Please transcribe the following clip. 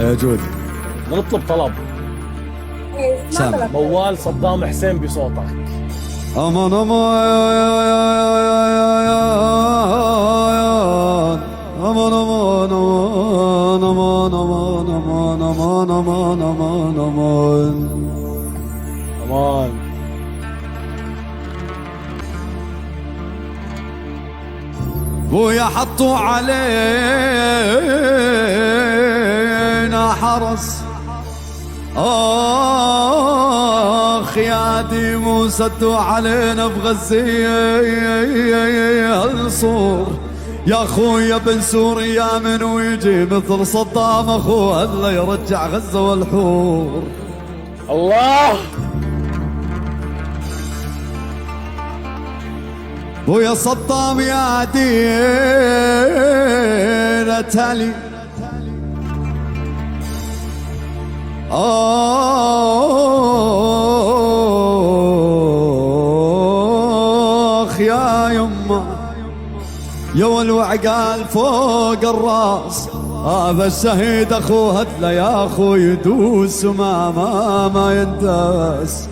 يا جود. نطلب طلب. سامع. موال صدام حسين بصوتك. امان امان امان امان امان امان امان امان امان امان امان امان. بويا حطوا علينا حرس، آخ يا ديمو سدوا علينا بغزية الصور. يا خويا بن سوريا من ويجي مثل صدام اخوه الله يرجع غزة والحور. الله. ويا صدام يا دينا تالي، آخ يا يما يا والوعقال فوق الراس. هذا الشهيد اخو هدله يا اخو يدوس ما ينداس.